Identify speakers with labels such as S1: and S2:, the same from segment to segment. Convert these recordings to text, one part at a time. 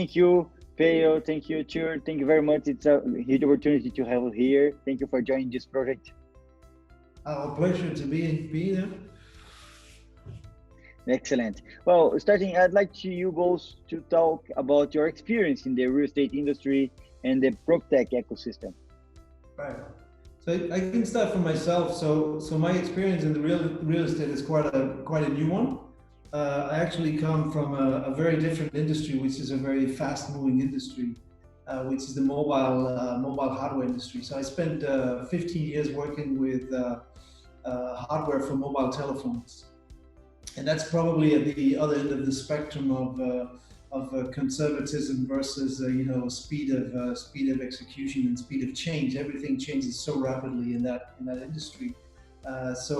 S1: Thank you, Peo. Thank you, Ture. Thank you very much. It's a huge opportunity to have you here. Thank you for joining this project.
S2: Our pleasure to be there.
S1: Excellent. Well, starting, I'd like you both to talk about your experience in the real estate industry and the PropTech ecosystem.
S2: Right. So I can start for myself. So my experience in the real estate is quite a new one. I actually come from a very different industry, which is a very fast-moving industry, which is the mobile hardware industry. So I spent 15 years working with hardware for mobile telephones. And that's probably at the other end of the spectrum of conservatism versus speed of execution and speed of change. Everything changes so rapidly in that industry. So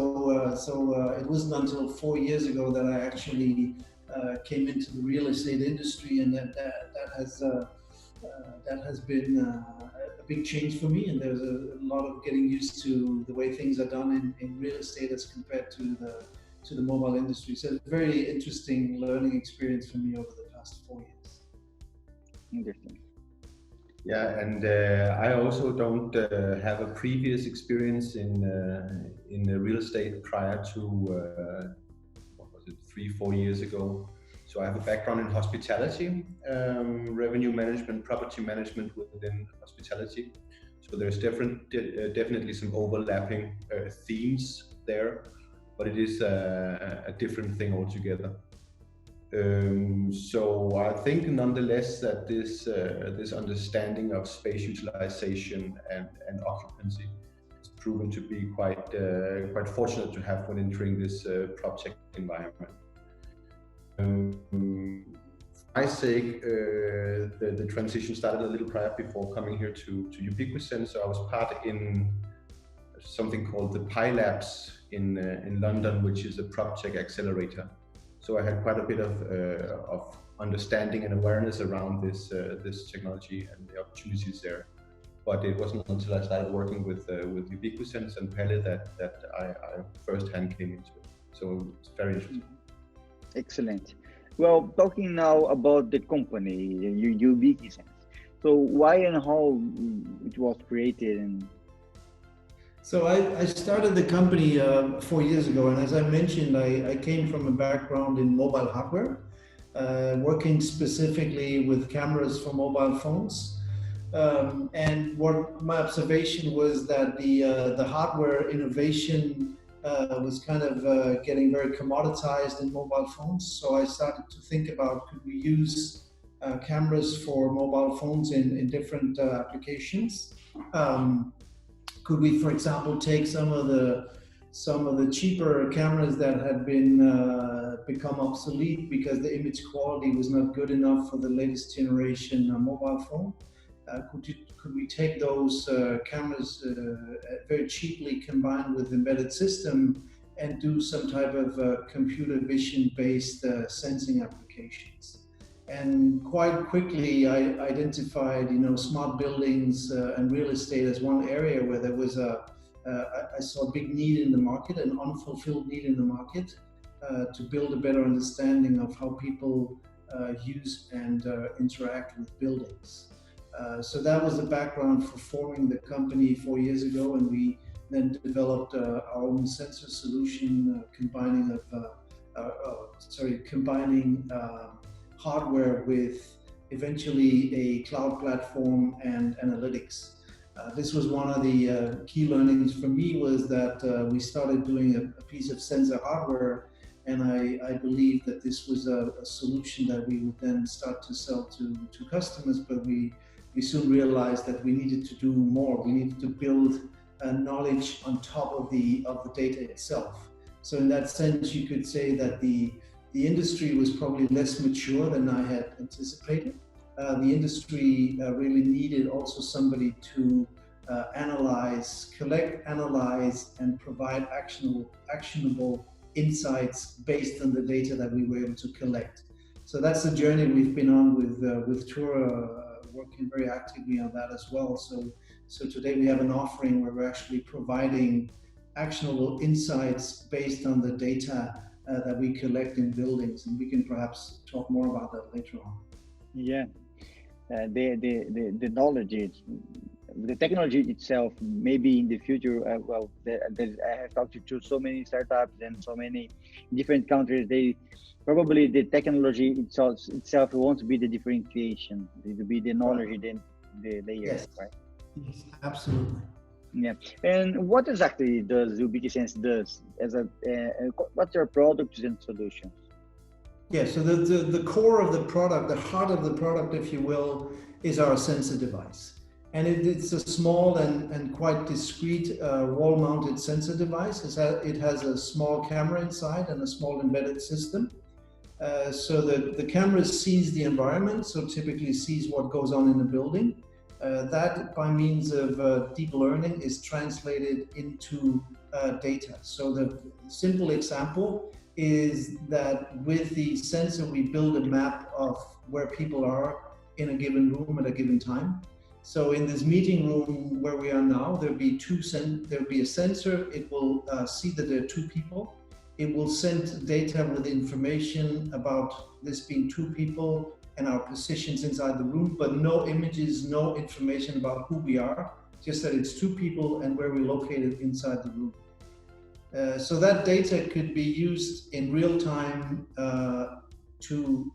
S2: it wasn't until 4 years ago that I actually came into the real estate industry, and that has been a big change for me. And there's a lot of getting used to the way things are done in real estate as compared to the mobile industry. So it's a very interesting learning experience for me over the past 4 years.
S1: Interesting.
S3: Yeah, and I also don't have a previous experience in real estate prior to what was it, 3-4 years ago. So I have a background in hospitality, revenue management, property management within hospitality. So there's definitely some overlapping themes there, but it is a different thing altogether. So I think nonetheless that this understanding of space utilization and occupancy has proven to be quite fortunate to have when entering this PropTech environment. For my sake, the transition started a little prior before coming here to UbiqiSense. So I was part in something called the Palle Labs in London, which is a PropTech accelerator. So I had quite a bit of understanding and awareness around this technology and the opportunities there. But it wasn't until I started working with UbiqiSense and Palle that I firsthand came into it. So it's very interesting.
S1: Excellent. Well, talking now about the company, UbiqiSense. So why and how it was created and...
S2: So I started the company 4 years ago, and as I mentioned, I came from a background in mobile hardware, working specifically with cameras for mobile phones. And what my observation was that the hardware innovation was kind of getting very commoditized in mobile phones. So I started to think about, could we use cameras for mobile phones in different applications? Could we, for example, take some of the cheaper cameras that had been become obsolete because the image quality was not good enough for the latest generation mobile phone? Could we take those cameras very cheaply combined with embedded system and do some type of computer vision based sensing applications? And quite quickly, I identified, smart buildings and real estate as one area where there was I saw a big need in the market, an unfulfilled need in the market, to build a better understanding of how people use and interact with buildings. So that was the background for forming the company 4 years ago, and we then developed our own sensor solution, combining hardware with eventually a cloud platform and analytics. This was one of the key learnings for me, was that we started doing a piece of sensor hardware, and I believe that this was a solution that we would then start to sell to customers, but we soon realized that we needed to do more. We needed to build knowledge on top of the data itself. So in that sense, you could say that the industry was probably less mature than I had anticipated. The industry really needed also somebody to collect, analyze, and provide actionable insights based on the data that we were able to collect. So that's the journey we've been on with Ture, working very actively on that as well. So today we have an offering where we're actually providing actionable insights based on the data that we collect in buildings, and we can perhaps talk more about that later on.
S1: Yeah, the knowledge is, the technology itself, maybe in the future, I have talked to so many startups and so many different countries. They probably, the technology itself won't be the differentiation. It will be the knowledge, then the layer,
S2: Yes.
S1: right?
S2: Yes, absolutely.
S1: Yeah. And what exactly does UbiqiSense does as a what's your products and solutions?
S2: Yeah, so the core of the product, the heart of the product, if you will, is our sensor device. And it's a small and quite discreet wall-mounted sensor device. It has a small camera inside and a small embedded system. So the camera sees the environment, so typically sees what goes on in the building. That, by means of deep learning, is translated into data. So the simple example is that with the sensor, we build a map of where people are in a given room at a given time. So in this meeting room where we are now, there'll be a sensor. It will see that there are two people. It will send data with information about this being two people and our positions inside the room, but no images, no information about who we are, just that it's two people and where we're located inside the room. So that data could be used in real time to,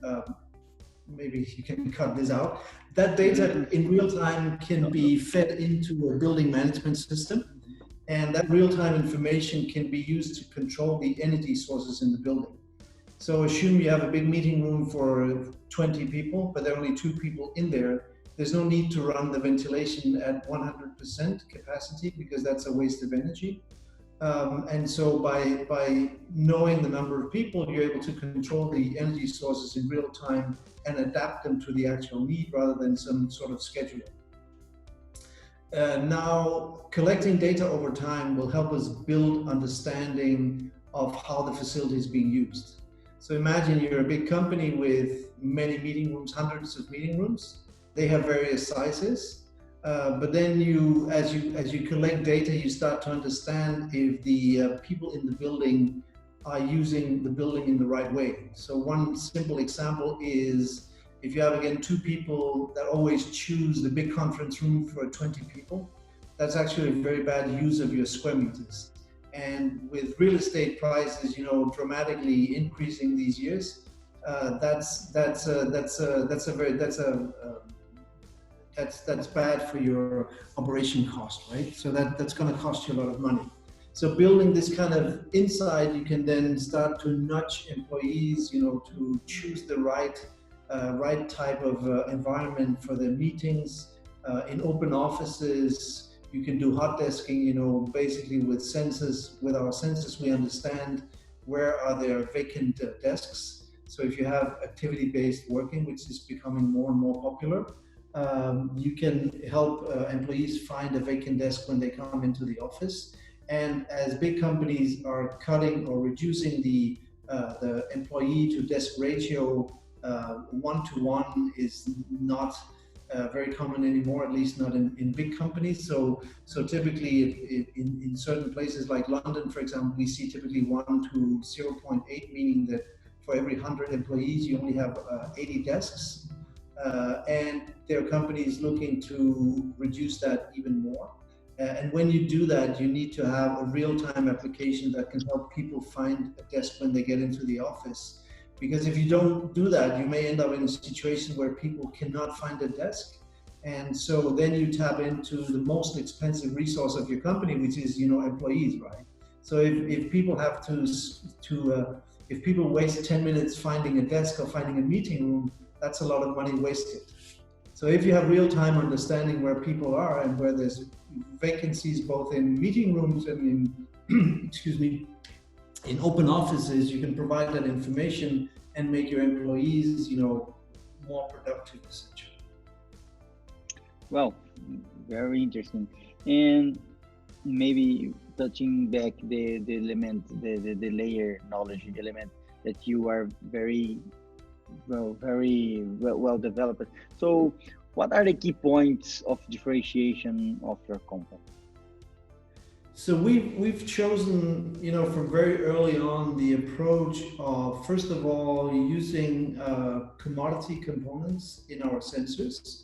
S2: maybe you can cut this out. That data in real time can be fed into a building management system, and that real-time information can be used to control the energy sources in the building. So assume you have a big meeting room for 20 people, but there are only two people in there. There's no need to run the ventilation at 100% capacity because that's a waste of energy. And so by knowing the number of people, you're able to control the energy sources in real time and adapt them to the actual need rather than some sort of scheduling. Now, collecting data over time will help us build understanding of how the facility is being used. So imagine you're a big company with many meeting rooms, hundreds of meeting rooms. They have various sizes. But then as you collect data, you start to understand if the people in the building are using the building in the right way. So one simple example is if you have, again, two people that always choose the big conference room for 20 people, that's actually a very bad use of your square meters. And with real estate prices, dramatically increasing these years, that's bad for your operation cost, right? So that's going to cost you a lot of money. So building this kind of insight, you can then start to nudge employees, to choose the right type of environment for their meetings. In open offices, you can do hot desking, basically with sensors. With our sensors, we understand where are there vacant desks. So if you have activity-based working, which is becoming more and more popular, you can help employees find a vacant desk when they come into the office. And as big companies are cutting or reducing the employee to desk ratio, 1-to-1 is not very common anymore, at least not in big companies. So typically in certain places like London, for example, we see typically 1 to 0.8, meaning that for every 100 employees, you only have 80 desks. And there are companies looking to reduce that even more. And when you do that, you need to have a real-time application that can help people find a desk when they get into the office. Because if you don't do that, you may end up in a situation where people cannot find a desk. And so then you tap into the most expensive resource of your company, which is, employees, right? So if people have if people waste 10 minutes finding a desk or finding a meeting room, that's a lot of money wasted. So if you have real-time understanding where people are and where there's vacancies both in meeting rooms and in, in open offices, you can provide that information and make your employees, more productive, essentially.
S1: Well, very interesting. And maybe touching back the element, the layer knowledge element that you are very well developed. So what are the key points of differentiation of your company?
S2: So we've chosen, from very early on the approach of, first of all, using commodity components in our sensors.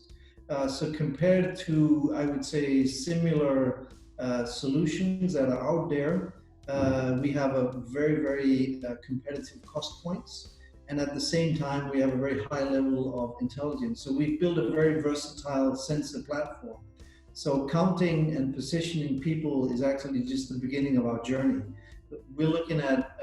S2: So compared to, I would say, similar solutions that are out there, we have a very, very competitive cost points. And at the same time, we have a very high level of intelligence. So we've built a very versatile sensor platform. So counting and positioning people is actually just the beginning of our journey. We're looking at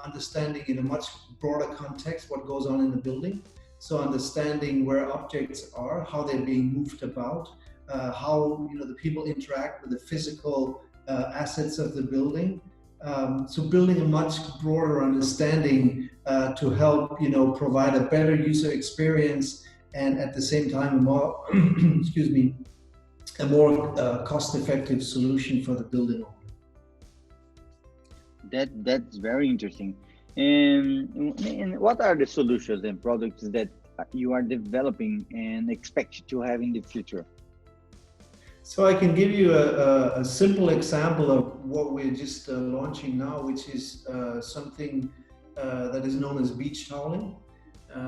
S2: understanding in a much broader context what goes on in the building. So understanding where objects are, how they're being moved about, how the people interact with the physical assets of the building. So building a much broader understanding to help provide a better user experience, and at the same time a more a more cost-effective solution for the building owner.
S1: That's very interesting. And what are the solutions and products that you are developing and expect to have in the future?
S2: So I can give you a simple example of what we're just launching now, which is something that is known as beach toweling.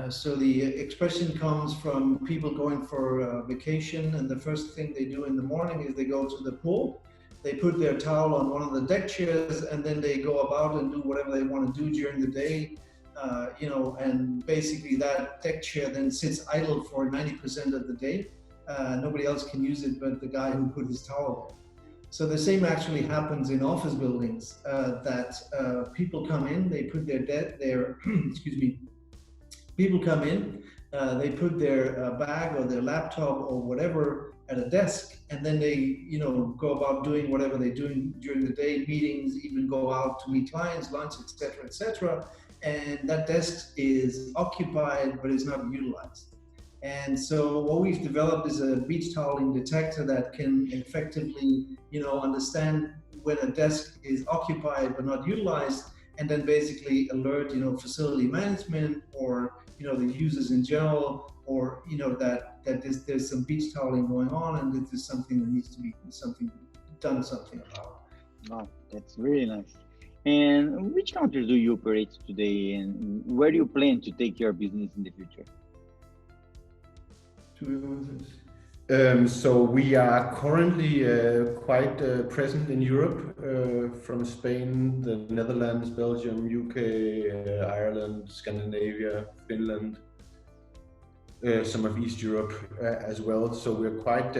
S2: So the expression comes from people going for vacation, and the first thing they do in the morning is they go to the pool, they put their towel on one of the deck chairs, and then they go about and do whatever they want to do during the day. And basically that deck chair then sits idle for 90% of the day. Nobody else can use it but the guy who put his towel there. So the same actually happens in office buildings, that people come in, they put their people come in, they put their bag or their laptop or whatever at a desk, and then they, go about doing whatever they're doing during the day, meetings, even go out to meet clients, lunch, etc., etc. And that desk is occupied, but is not utilized. And so what we've developed is a beach toweling detector that can effectively, understand when a desk is occupied but not utilized, and then basically alert, facility management or, the users in general, or, that there's some beach toweling going on, and that there's something that needs to be done something about.
S1: Wow, that's really nice. And which countries do you operate today, and where do you plan to take your business in the future?
S3: So we are currently quite present in Europe, from Spain, the Netherlands, Belgium, UK, Ireland, Scandinavia, Finland, some of East Europe as well. So we're quite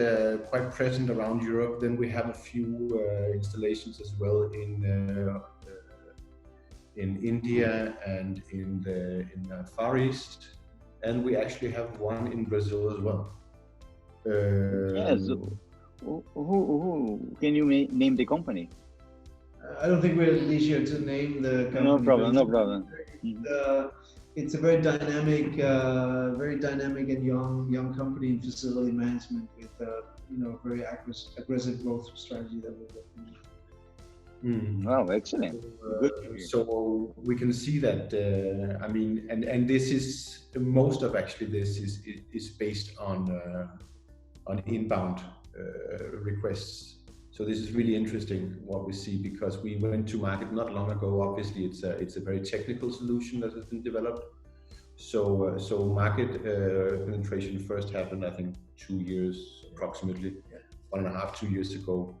S3: present around Europe. Then we have a few installations as well in India and in the Far East, and we actually have one in Brazil as well.
S1: Yes. Who can you name the company?
S2: I don't think we're at leisure to name the company.
S1: No problem.
S2: It's a very dynamic and young company in facility management with very aggressive growth strategy that we're working on.
S1: Wow, excellent. Good.
S3: So we can see that, and this is, most of actually this is based on inbound requests. So this is really interesting what we see, because we went to market not long ago. Obviously, it's a very technical solution that has been developed. So market penetration first happened, I think, 2 years approximately, 1.5, 2 years ago.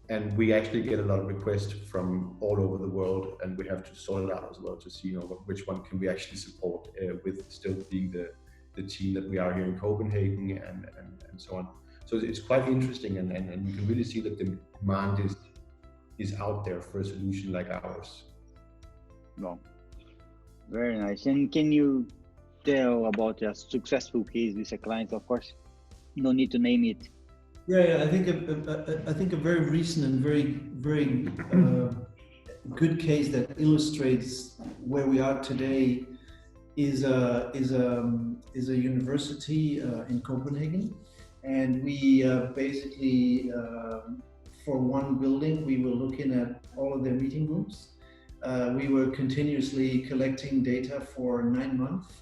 S3: And we actually get a lot of requests from all over the world, and we have to sort it out as well to see which one can we actually support with still being the team that we are here in Copenhagen and so on. So it's quite interesting, and you can really see that the demand is out there for a solution like ours.
S1: Wow, very nice. And can you tell about a successful case with a client? Of course, no need to name it.
S2: Yeah. I think a very recent and very good case that illustrates where we are today is a university in Copenhagen, and we basically for one building we were looking at all of their meeting rooms. We were continuously collecting data for 9 months.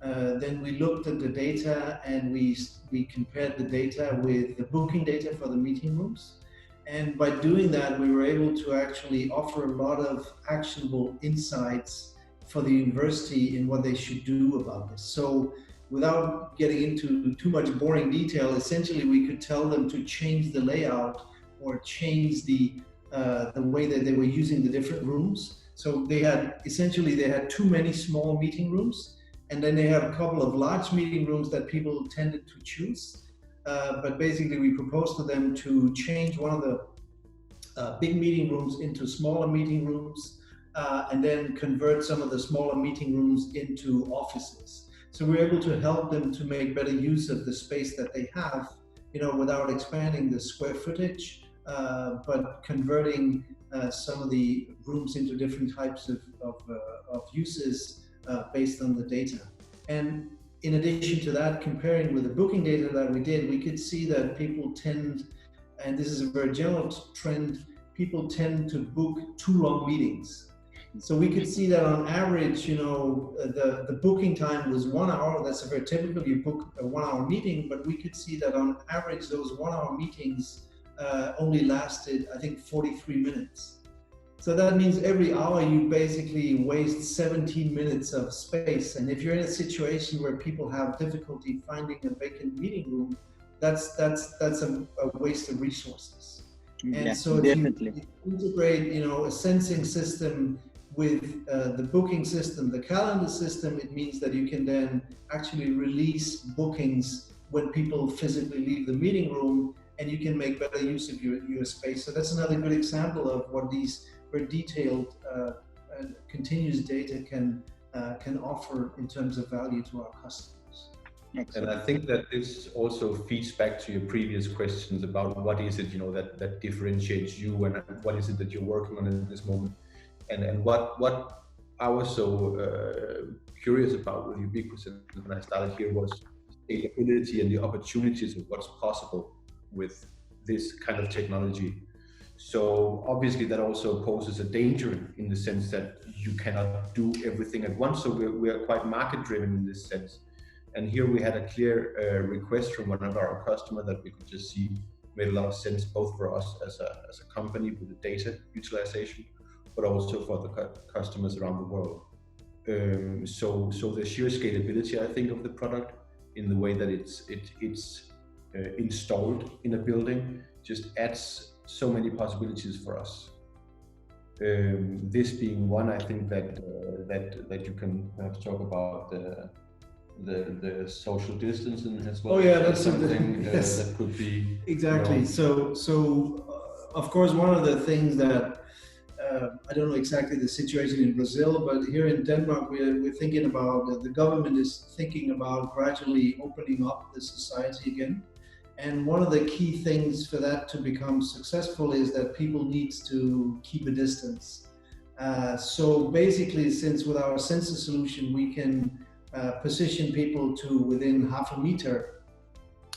S2: Then we looked at the data and we compared the data with the booking data for the meeting rooms, And by doing that, we were able to actually offer a lot of actionable insights for the university in what they should do about this. So without getting into too much boring detail, essentially we could tell them to change the layout or change the way that they were using the different rooms. So they had too many small meeting rooms, and then they have a couple of large meeting rooms that people tended to choose. But basically we proposed to them to change one of the big meeting rooms into smaller meeting rooms, and then convert some of the smaller meeting rooms into offices. So we're able to help them to make better use of the space that they have, without expanding the square footage, but converting some of the rooms into different types of uses based on the data. And in addition to that, comparing with the booking data that we did, we could see that people tend, and this is a very general trend, people tend to book too long meetings. So we could see that on average, the booking time was 1 hour. That's a very typical, you book a 1 hour meeting, but we could see that on average, those 1 hour meetings only lasted, I think, 43 minutes. So that means every hour you basically waste 17 minutes of space. And if you're in a situation where people have difficulty finding a vacant meeting room, that's a waste of resources. And
S1: yeah,
S2: so
S1: definitely.
S2: if you integrate, a sensing system with the booking system, the calendar system, it means that you can then actually release bookings when people physically leave the meeting room, and you can make better use of your space. So that's another good example of what these very detailed continuous data can offer in terms of value to our customers.
S3: Excellent. And I think that this also feeds back to your previous questions about what is it, that differentiates you, and what is it that you're working on at this moment. And what I was so curious about with UbiqiSense when I started here was scalability and the opportunities of what's possible with this kind of technology. So obviously that also poses a danger in the sense that you cannot do everything at once. So we are quite market driven in this sense. And here we had a clear request from one of our customers that we could just see made a lot of sense, both for us as a company with the data utilization, but also for the customers around the world. So the sheer scalability, I think, of the product in the way that it's installed in a building just adds so many possibilities for us. This being one, I think that you can perhaps talk about the social distancing as well.
S2: Oh yeah, that's
S3: something
S2: yes.
S3: That could be
S2: exactly. So of course, one of the things that I don't know exactly the situation in Brazil, but here in Denmark, we're thinking about, the government is thinking about gradually opening up the society again. And one of the key things for that to become successful is that people need to keep a distance. So basically, since with our sensor solution, we can position people to within half a meter,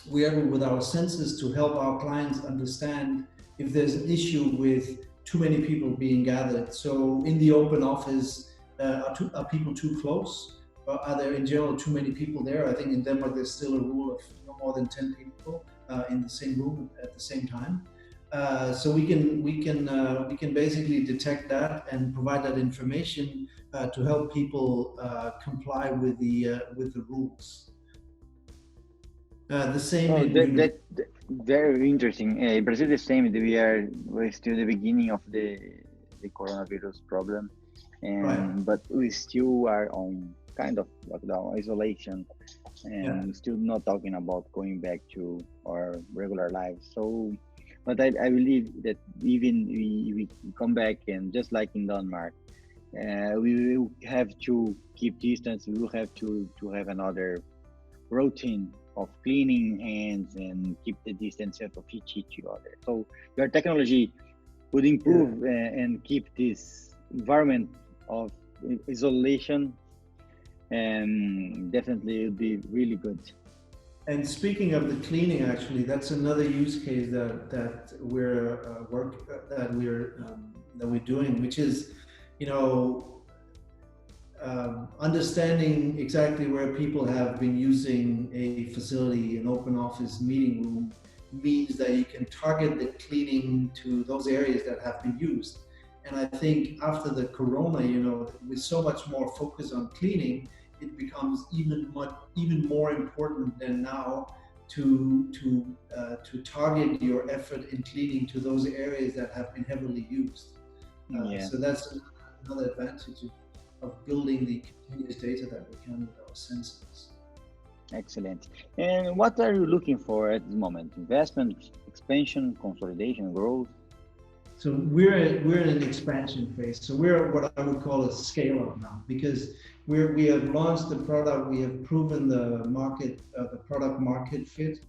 S2: we are able with our sensors to help our clients understand if there's an issue with too many people being gathered. So in the open office, are people too close? Or are there in general too many people there? I think in Denmark there's still a rule of no more than 10 people in the same room at the same time. So we can basically detect that and provide that information to help people comply with the rules. The same.
S1: That very interesting. Brazil is the same. We're still the beginning of the coronavirus problem, and
S2: Right.
S1: but we still are on kind of lockdown, isolation, and still not talking about going back to our regular lives. So, but I believe that even we come back, and just like in Denmark, we will have to keep distance. We will have to have another routine of cleaning hands and keep the distance of each other. So your technology would improve and keep this environment of isolation, and definitely it would be really good.
S2: And speaking of the cleaning, actually, that's another use case that we're doing, which is, understanding exactly where people have been using a facility, an open office meeting room. means that you can target the cleaning to those areas that have been used. And I think after the corona, with so much more focus on cleaning, it becomes even more important than now to target your effort in cleaning to those areas that have been heavily used. So that's another advantage of building the continuous data that we can with our sensors.
S1: Excellent. And what are you looking for at the moment? Investment, expansion, consolidation, growth?
S2: So we're in an expansion phase. So we're what I would call a scale-up now, because we have launched the product, we have proven the product market fit.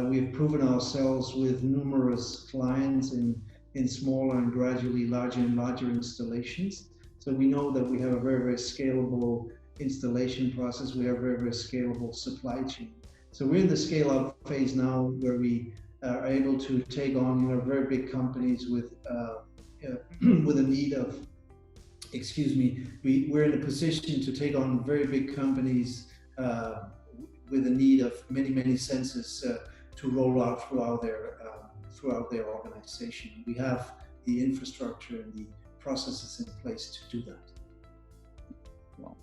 S2: We have proven ourselves with numerous clients in smaller and gradually larger and larger installations. So we know that we have a very, very scalable installation process. We have a very, very scalable supply chain. So we're in the scale-up phase now, where we are able to take on very big companies with a need of, we're in a position to take on very big companies with a need of many sensors to roll out throughout their organization. We have the infrastructure and the processes in place to do that.
S1: Wow,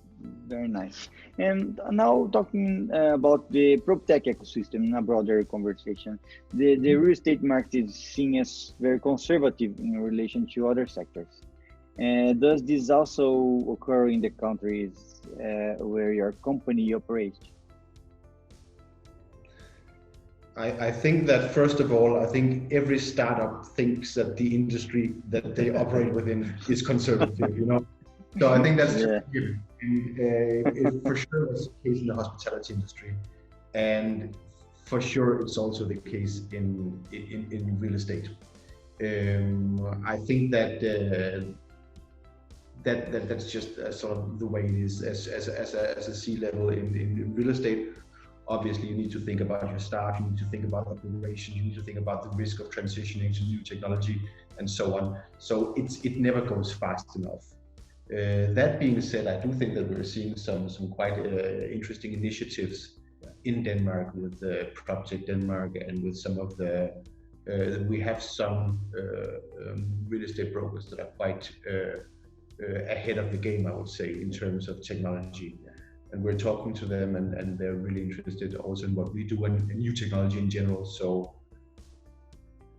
S1: very nice. And now talking about the PropTech ecosystem in a broader conversation, the real estate market is seen as very conservative in relation to other sectors. Does this also occur in the countries where your company operates?
S3: I think that, first of all, I think every startup thinks that the industry that they operate within is conservative, So I think that's given. And for sure that's the case in the hospitality industry, and for sure it's also the case in real estate. I think that's just sort of the way it is as a C-level in real estate. Obviously, you need to think about your staff, you need to think about operations, you need to think about the risk of transitioning to new technology and so on. So it never goes fast enough. That being said, I do think that we're seeing some quite interesting initiatives in Denmark with PropTech Denmark, and with some of the we have some real estate brokers that are quite ahead of the game, I would say, in terms of technology. And we're talking to them, and they're really interested also in what we do and new technology in general. So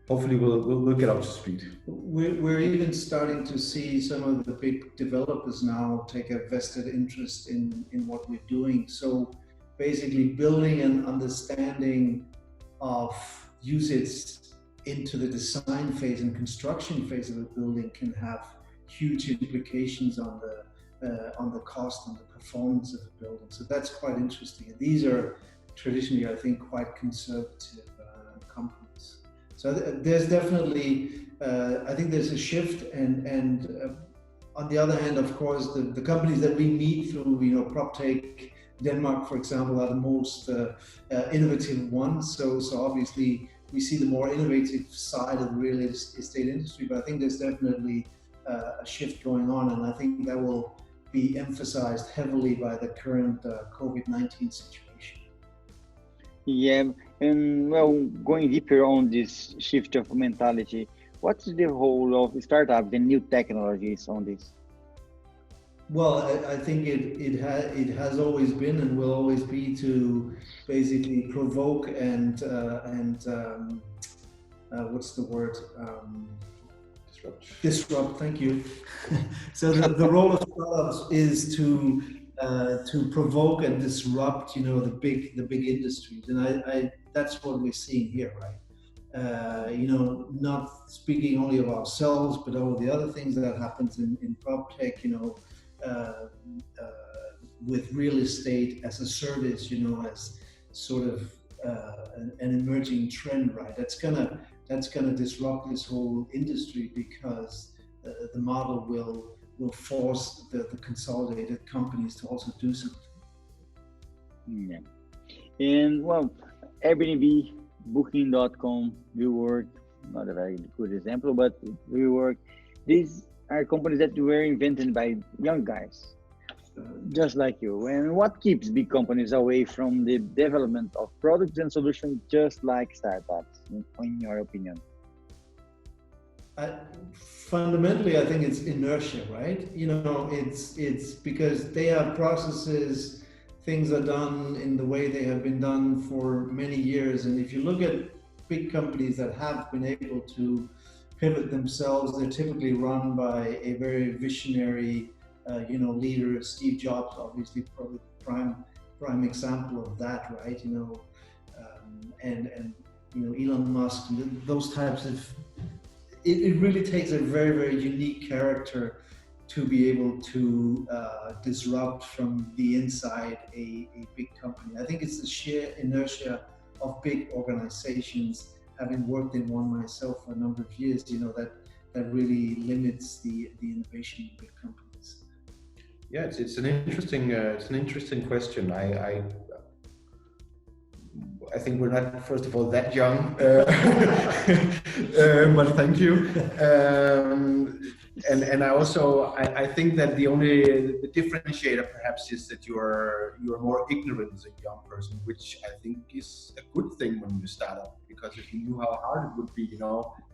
S3: hopefully we'll get up to speed.
S2: We're even starting to see some of the big developers now take a vested interest in what we're doing. So basically building an understanding of usage into the design phase and construction phase of a building can have huge implications on the cost and the performance of the building. So that's quite interesting. And these are traditionally, I think, quite conservative companies. So there's definitely, I think there's a shift, and on the other hand, of course, the companies that we meet through, PropTech Denmark, for example, are the most innovative ones. So obviously we see the more innovative side of the real estate industry, but I think there's definitely a shift going on, and I think that will be emphasized heavily by the current COVID-19 situation.
S1: Yeah, and well, going deeper on this shift of mentality, what's the role of startups and new technologies on this?
S2: Well, I think it has always been and will always be to basically provoke and what's the word? Disrupt. Thank you. So the role of startups is to provoke and disrupt, the big industries, and that's what we're seeing here, right? Not speaking only of ourselves, but all the other things that happens in PropTech, with real estate as a service, as sort of an emerging trend, right? That's gonna disrupt this whole industry, because the model will force the consolidated companies to also do something.
S1: Yeah. And well, Airbnb, Booking.com, WeWork, not a very good example, but WeWork, these are companies that were invented by young guys. Just like you. And what keeps big companies away from the development of products and solutions, just like startups, in your opinion?
S2: Fundamentally, I think it's inertia, right? It's because they have processes, things are done in the way they have been done for many years. And if you look at big companies that have been able to pivot themselves, they're typically run by a very visionary leader. Steve Jobs, obviously, probably prime example of that, right? And Elon Musk, those types of. It really takes a very, very unique character to be able to disrupt from the inside a big company. I think it's the sheer inertia of big organizations. Having worked in one myself for a number of years, that really limits the innovation in big companies.
S3: Yeah, it's an interesting question. I think we're not, first of all, that young, but thank you. And I think that the differentiator perhaps is that you are more ignorant as a young person, which I think is a good thing when you start up, because if you knew how hard it would be,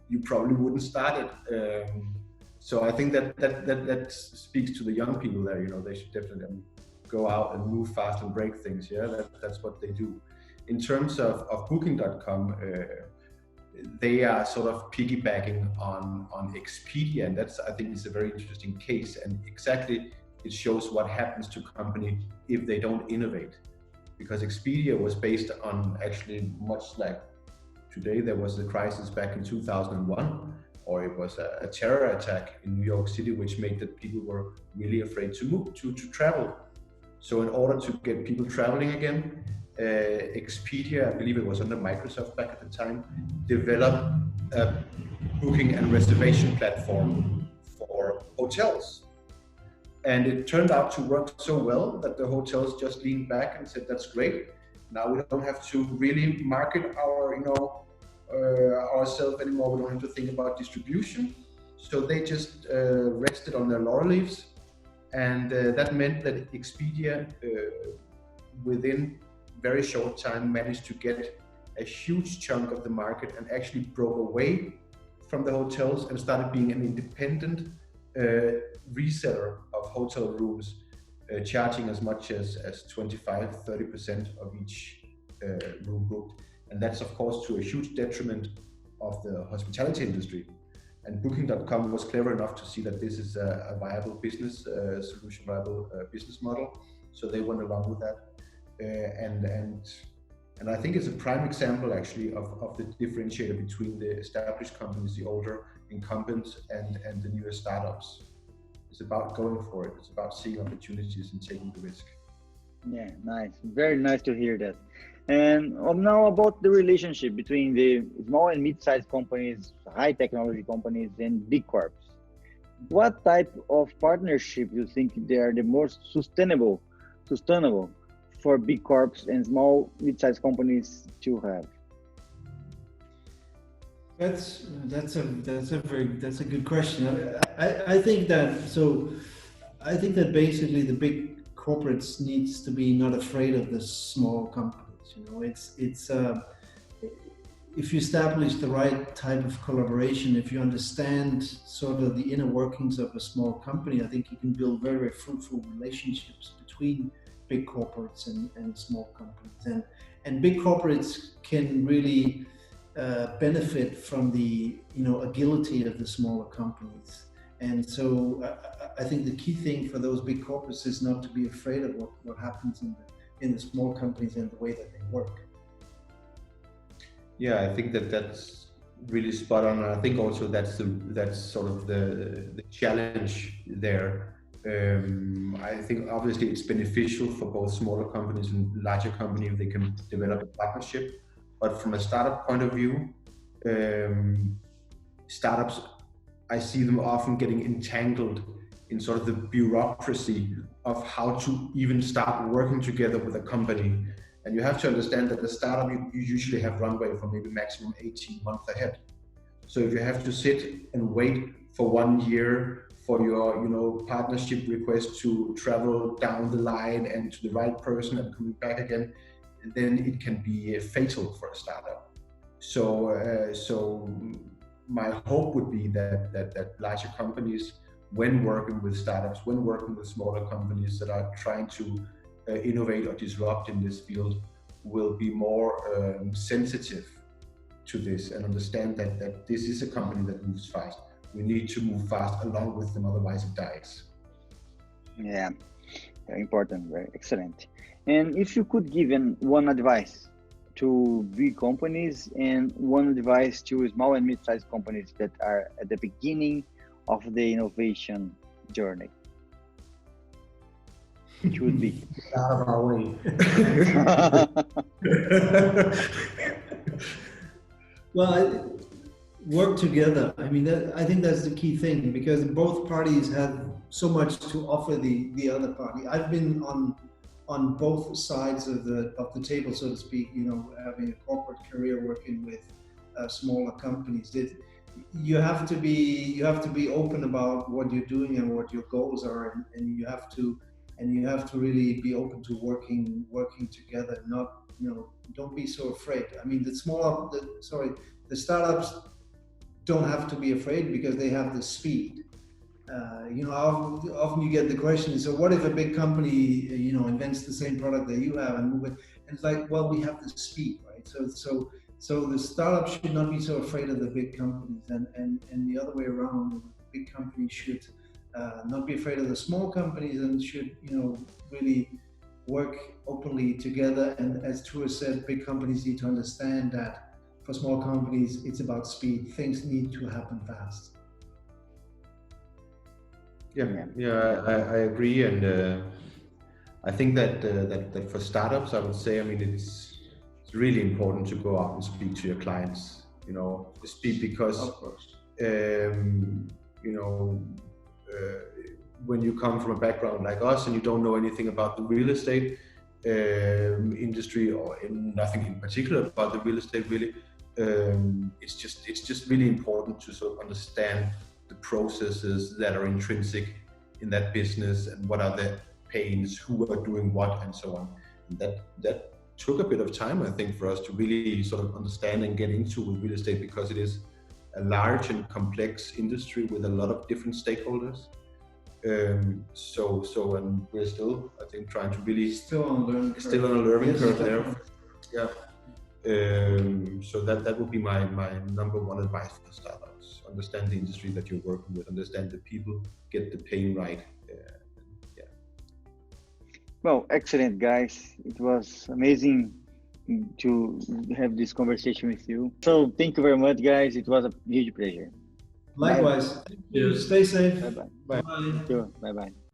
S3: you probably wouldn't start it. So I think that speaks to the young people there. They should definitely go out and move fast and break things. Yeah, that's what they do. In terms of Booking.com, they are sort of piggybacking on Expedia, and I think is a very interesting case. And exactly, it shows what happens to company if they don't innovate. Because Expedia was based on actually much like today. There was a crisis back in 2001, or it was a terror attack in New York City, which made that people were really afraid to move to travel. So in order to get people traveling again, Expedia, I believe it was under Microsoft back at the time, developed a booking and reservation platform for hotels. And it turned out to work so well that the hotels just leaned back and said, that's great. Now we don't have to really market ourselves anymore. We don't have to think about distribution. So they just rested on their laurel leaves. And that meant that Expedia, within very short time, managed to get a huge chunk of the market and actually broke away from the hotels and started being an independent reseller of hotel rooms, charging as much as 25-30% of each room booked. And that's of course to a huge detriment of the hospitality industry. And Booking.com was clever enough to see that this is a viable business solution, viable business model. So they went along with that. And I think it's a prime example actually of the differentiator between the established companies, the older incumbents, and the newer startups. It's about going for it. It's about seeing opportunities and taking the risk.
S1: Yeah, nice. Very nice to hear that. And now about the relationship between the small and mid-sized companies, high technology companies, and big corps. What type of partnership do you think they are the most sustainable for big corps and small mid-sized companies to have?
S2: That's a good question. I think that basically the big corporates needs to be not afraid of the small companies. It's if you establish the right type of collaboration, if you understand sort of the inner workings of a small company, I think you can build very, very fruitful relationships between big corporates and small companies. And big corporates can really benefit from the agility of the smaller companies. And so I think the key thing for those big corporates is not to be afraid of what happens in the small companies and the way that they work.
S3: Yeah, I think that's really spot on. And I think also that's sort of the challenge there. I think obviously it's beneficial for both smaller companies and larger companies if they can develop a partnership. But from a startup point of view, startups, I see them often getting entangled in sort of the bureaucracy of how to even start working together with a company. And you have to understand that the startup, you usually have runway for maybe maximum 18 months ahead. So if you have to sit and wait for 1 year for your, partnership request to travel down the line and to the right person and coming back again, then it can be fatal for a startup. So my hope would be that larger companies, when working with startups, when working with smaller companies that are trying to innovate or disrupt in this field, will be more sensitive to this and understand that this is a company that moves fast. We need to move fast along with them, otherwise it dies.
S1: Yeah, very important, very excellent. And if you could give one advice to big companies and one advice to small and mid-sized companies that are at the beginning of the innovation journey, which would be?
S2: Out of our way. Well, work together. I mean, I think that's the key thing, because both parties have so much to offer the other party. I've been on both sides of the table, so to speak. Having a corporate career, working with smaller companies. You have to be open about what you're doing and what your goals are, and you have to really be open to working together. Not, don't be so afraid. I mean, the startups don't have to be afraid because they have the speed. Often you get the question, so what if a big company, invents the same product that you have and move it? And it's like, well, we have the speed, right? So the startups should not be so afraid of the big companies, and the other way around. The big companies should not be afraid of the small companies and should, really work openly together. And as Ture said, big companies need to understand that for small companies, it's about speed. Things need to happen fast.
S3: I agree, and I think that for startups, I would say, I mean, it's really important to go out and speak to your clients. Speak because, when you come from a background like us and you don't know anything about the real estate industry, or nothing in particular about the real estate really, it's just really important to sort of understand the processes that are intrinsic in that business and what are the pains, who are doing what, and so on. And that took a bit of time, I think, for us to really sort of understand and get into with real estate, because it is a large and complex industry with a lot of different stakeholders. And we're still, I think, trying to really
S2: still on
S3: a learning curve there. Yeah. So that would be my number one advice for startups: understand the industry that you're working with, understand the people, get the pain right.
S1: Well, excellent, guys. It was amazing to have this conversation with you. So thank you very much, guys. It was a huge pleasure.
S2: Likewise. Thank you. Stay safe.
S1: Bye-bye.
S2: Bye.
S1: Sure. Bye-bye.